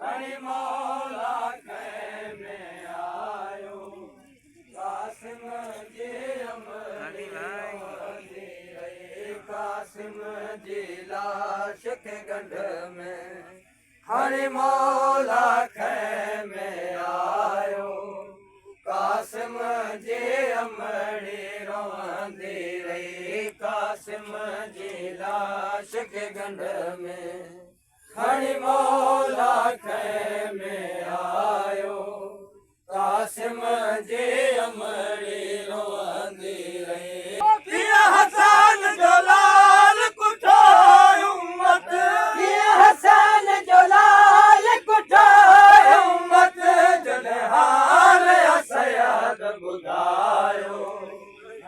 हरि मौला खैमे आयो कासिम जी अमरी रोंदी रही कासिम जी लाश के गंढ में हरि मौला खैमे आयो कासिम जी अमरी रोंदी रही कासिम जी लाश के गंढ में हरि मौला खैमे आयो कासिम जी अमरी रोंदी रही किया हसन जो लाल कुठाय उम्मत किया हसन जो लाल कुठाय उम्मत जनहार सयाद बुधायो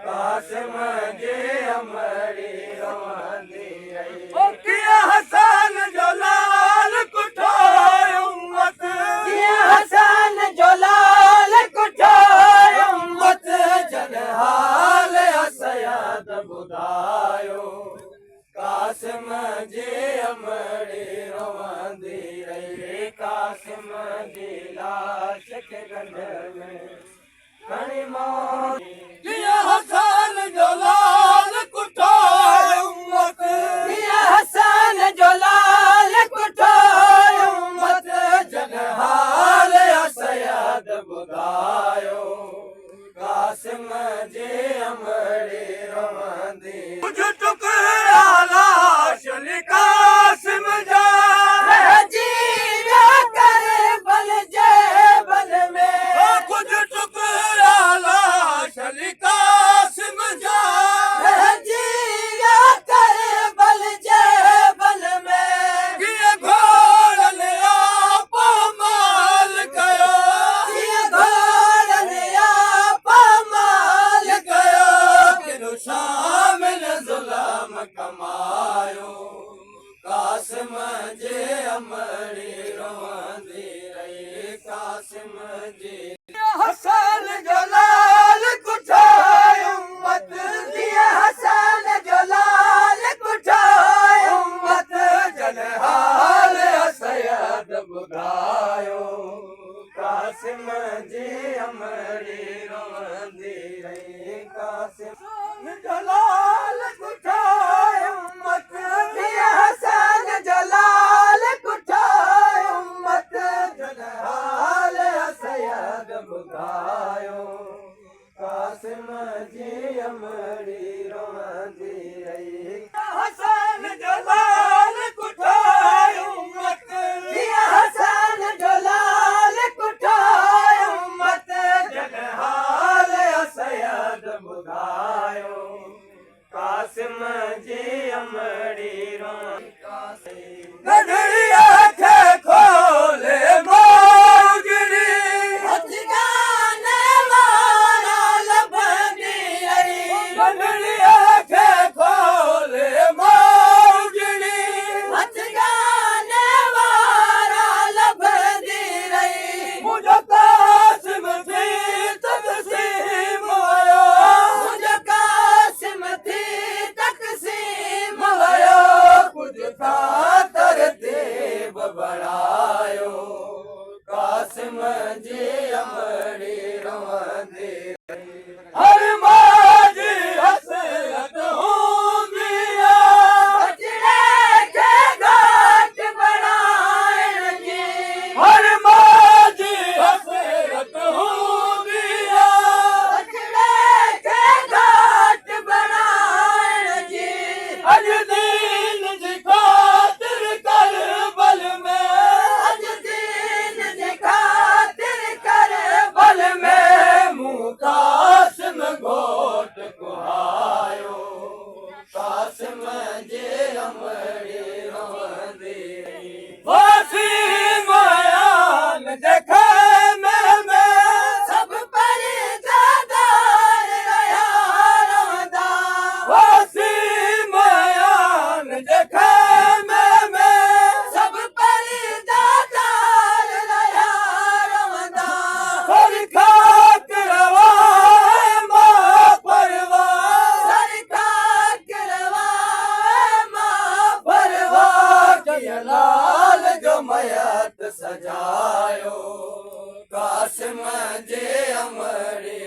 कासिम जी अमरी रोंदी रही किया हसन जो लाल कुठाय उम्मत किया हसन जो लाल कुठाय उम्मत जनहाल सयाद बुधायो कासिम जी अमरी रोंदी रही कासिम जी लाश के गंढ में हरि मौला किया हसन जो लाल कुठाय उम्मत किया हसन जो लाल कुठाय उम्मत जनहाल सयाद बुधायो कासिम जी अमरी रोंदी कुछ टुकड़ा लाश कासिम जा जीवा कर बल जय बल में कुछ टुकड़ा लाश कासिम जा जीवा कर बल जय बल में ये घोड़न आप माल गयो ये घोड़न आप माल गयो किनु शामिल जुल्म कमायो कासिम जी अमरी रोंदी रही कासिम जी हसन जो लाल कुठाय उम्मत दिया हसन जो लाल कुठाय उम्मत जनहाल सयाद बुधायो कासिम जी अमरी रोंदी रही कासिम जो लाल कुठाय उम्मत दिया हसन जो लाल कुठाय उम्मत जनहाल सयाद बुधायो कासिम जी अमरी रोंदी रही हसन जो लाल कुठाय उम्मत दिया हसन जो लाल कुठाय उम्मत जनहाल सयाद बुधायो कासिम जी अमरी रोंदी गढ़िया के खोले मोगरी अजगाने वाला लभनी रही गढ़िया के खोले मोगरी अजगाने वाला लभनी रही मुझे कासिम थी तकसीम आयो मुझे कासिम थी तकसीम आयो कुछ खातर देव बढ़ायो कासिम जी अमरी रोंदी हर माजी हसरत होंगिया बचड़े के घाट बनाएंगी हर माजी हसरत होंगिया बचड़े के घाट बनाएंगी अज दीन जी खातिर कर बल में अज दीन जी खातिर कर बल में रथ सजायो कासिम जे अमड़ी